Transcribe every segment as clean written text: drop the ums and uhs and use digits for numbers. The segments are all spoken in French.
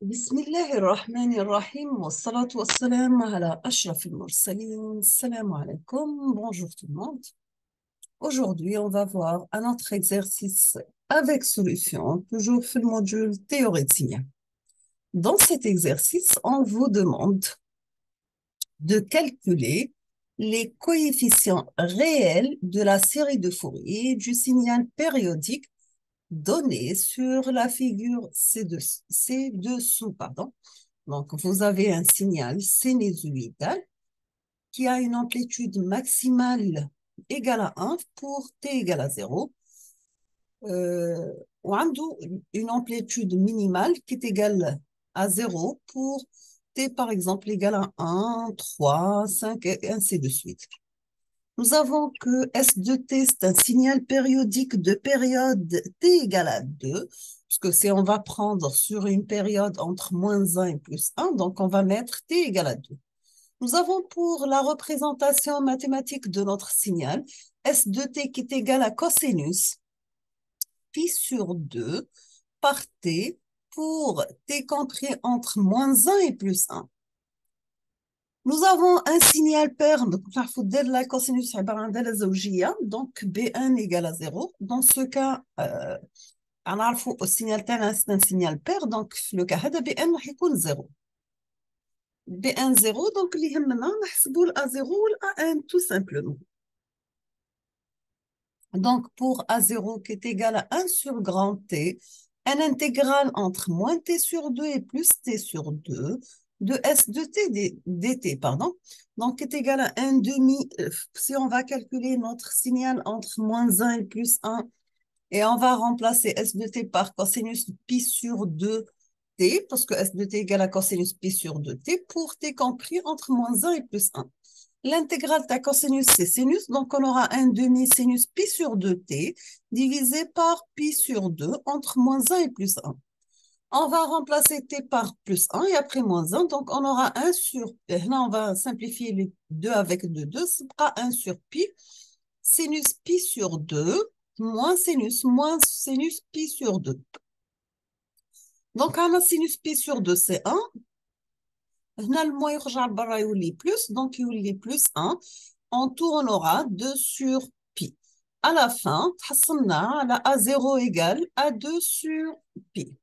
بسم الله الرحمن الرحيم والصلاة والسلام على أشرف المرسلين. Salam alaikum, bonjour tout le monde. Aujourd'hui, on va voir un autre exercice avec solution, toujours في le module théorétique. Dans cet exercice, on vous demande de calculer les coefficients réels de la série de Fourier du signal périodique donné sur la figure ci-dessous, pardon. Donc, vous avez un signal sinusoïdal qui a une amplitude maximale égale à 1 pour t égale à 0. Ou une amplitude minimale qui est égale à 0 pour t, par exemple, égale à 1, 3, 5, et ainsi de suite. Nous avons que S de t, c'est un signal périodique de période t égale à 2, puisque si on va prendre sur une période entre moins 1 et plus 1, donc on va mettre t égale à 2. Nous avons pour la représentation mathématique de notre signal, S de t qui est égal à cosinus pi sur 2 par t pour t compris entre moins 1 et plus 1. Nous avons un signal pair, donc la cosinus donc B1 égale à 0. Dans ce cas, on a le signal pair, c'est un signal pair, donc le cas de B1 va 0. B1 0, donc اللي يهمنا نحسبوا ال A0 ou A1 tout simplement. Donc pour A0 qui est égal à 1 sur grand T, un intégral entre moins T sur 2 et plus T sur 2 de S de T dt, pardon. Donc est égal à 1 demi, si on va calculer notre signal entre moins 1 et plus 1, et on va remplacer S de T par cosinus pi sur 2 T, parce que S de T égale à cosinus pi sur 2T, pour T compris entre moins 1 et plus 1. L'intégrale de cosinus, c'est sinus, donc on aura un demi-sinus pi sur 2T divisé par pi sur 2 entre moins 1 et plus 1. On va remplacer T par plus 1 et après moins 1, donc on aura 1 sur, là on va simplifier les 2 avec 2, ce sera 1 sur pi, sinus pi sur 2, moins sinus pi sur 2. Donc, on a sinus pi sur 2, c'est 1. هنا le moins يرجع لبرا يولي plus, donc يولي plus 1. En tout, on aura 2 sur pi. À la fin, تحصلنا على A0 égale A2 sur pi.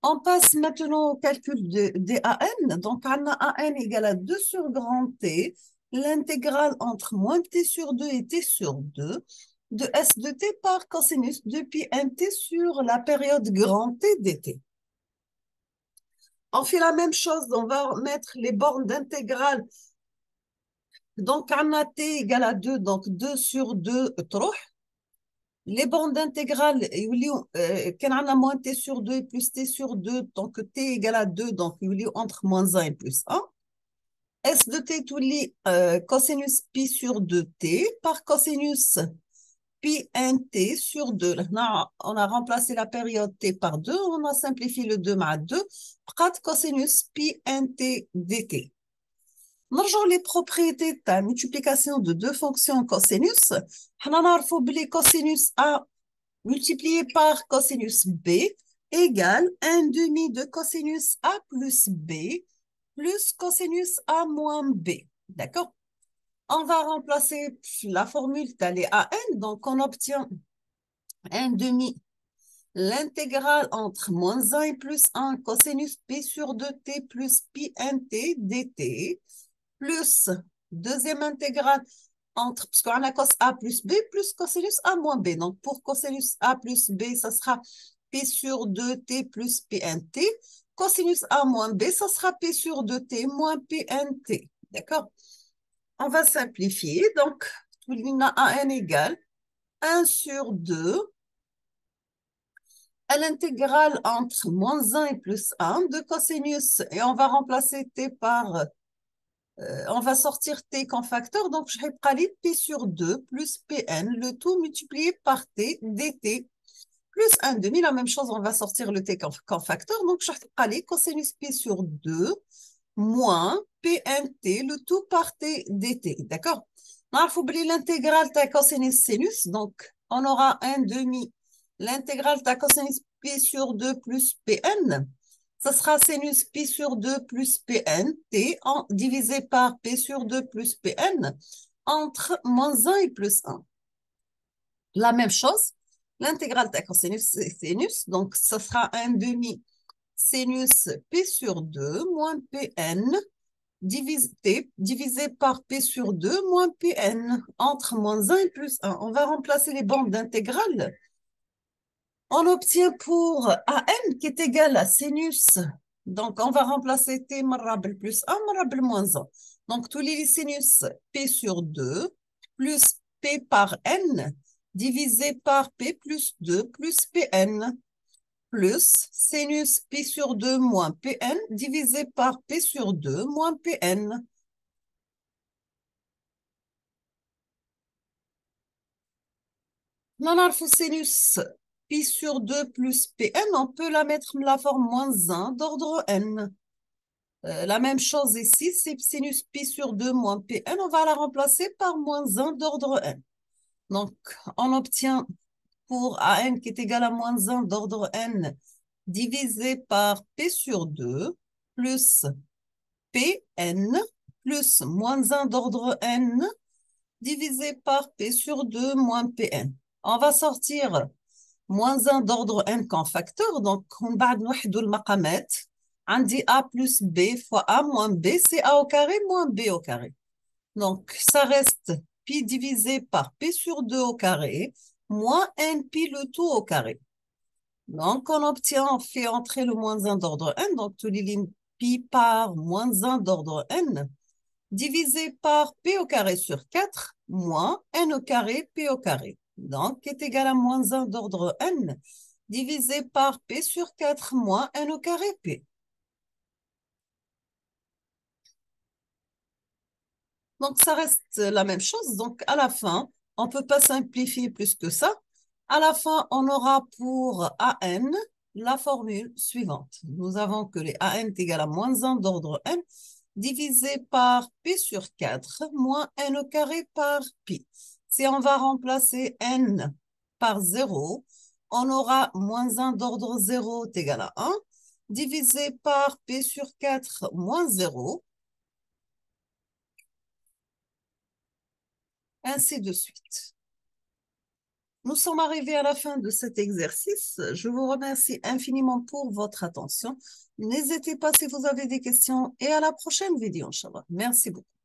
On passe maintenant au calcul des AN. Donc, on a AN égale à 2 sur grand T, l'intégrale entre moins T sur 2 et T sur 2 de S de T par cosinus de pi nt sur la période grand T dt. On fait la même chose, on va mettre les bornes d'intégrale. Donc, on a t égale à 2, donc 2 sur 2 تروح. Les bornes d'intégrale, quand on a moins t sur 2 et plus t sur 2, donc t égale à 2, donc il y a entre moins 1 et plus 1. S de t تولي cosinus pi sur 2t par cosinus pi nt sur 2. Là, on a remplacé la période t par 2, on a simplifié le 2 مع 2, prat cosinus pi nt dt. نرجع les propriétés de la multiplication de deux fonctions cosinus. حنا نعرفوا بلي cosinus A multiplié par cosinus B égale 1 demi de cosinus A plus B plus cosinus A moins B. D'accord? On va remplacer la formule d'aller à n, donc on obtient 1 demi l'intégrale entre moins 1 et plus 1 cosinus p sur 2t plus pi nt dt plus deuxième intégrale entre, parce qu'on a cos A plus B plus cosinus A moins B. Donc pour cosinus A plus B, ça sera p sur 2t plus pi nt. Cosinus A moins B, ça sera p sur 2t moins pi nt. D'accord? On va simplifier. Donc, on a AN égale 1 sur 2 à l'intégrale entre moins 1 et plus 1 de cosinus. Et on va remplacer t par, on va sortir t comme facteur. Donc, je vais p sur 2 plus pn, le tout multiplié par t dt plus 1 demi. La même chose, on va sortir le t comme facteur. Donc, je vais cosinus p sur 2 moins PNT, le tout par T dt. D'accord? Il faut oublier l'intégrale de cosinus sinus. Donc, on aura 1 demi l'intégrale de cosinus P sur 2 plus Pn. Ça sera sinus pi sur 2 plus Pn, t divisé par p sur 2 plus Pn, entre moins 1 et plus 1. La même chose, l'intégrale de cosinus, c'est sinus, donc ça sera un demi sinus p sur 2 moins Pn divisé par p sur 2 moins Pn, entre moins 1 et plus 1. On va remplacer les bandes d'intégrale. On obtient pour AN qui est égal à sinus. Donc, on va remplacer T marable plus 1 marable moins 1. Donc, tous les sinus P sur 2 plus P par N divisé par P plus 2 plus Pn plus sinus P sur 2 moins Pn divisé par P sur 2 moins Pn. Non, sinus pi sur 2 plus Pn, on peut la mettre la forme moins 1 d'ordre n. La même chose ici, c'est sinus pi sur 2 moins Pn, on va la remplacer par moins 1 d'ordre n. Donc, on obtient pour An qui est égal à moins 1 d'ordre n divisé par P sur 2 plus Pn plus moins 1 d'ordre n divisé par P sur 2 moins Pn. On va sortir moins 1 d'ordre n comme facteur. Donc, on va نوحدوا المقامات. عندي A plus B fois A moins B, c'est A au carré moins B au carré. Donc, ça reste pi divisé par P sur 2 au carré moins n pi le tout au carré. Donc, on fait entrer le moins 1 d'ordre n. Donc, tous les lignes pi par moins 1 d'ordre n divisé par P au carré sur 4 moins n au carré P au carré. Donc, qui est égal à moins 1 d'ordre n divisé par P sur 4 moins n au carré P. Donc, ça reste la même chose. Donc, à la fin, on ne peut pas simplifier plus que ça. À la fin, on aura pour AN la formule suivante. Nous avons que les AN est égal à moins 1 d'ordre n divisé par P sur 4 moins n au carré par pi. Si on va remplacer n par 0, on aura moins 1 d'ordre 0 est égal à 1 divisé par P sur 4 moins 0, ainsi de suite. Nous sommes arrivés à la fin de cet exercice. Je vous remercie infiniment pour votre attention. N'hésitez pas si vous avez des questions et à la prochaine vidéo, Inch'Allah. Merci beaucoup.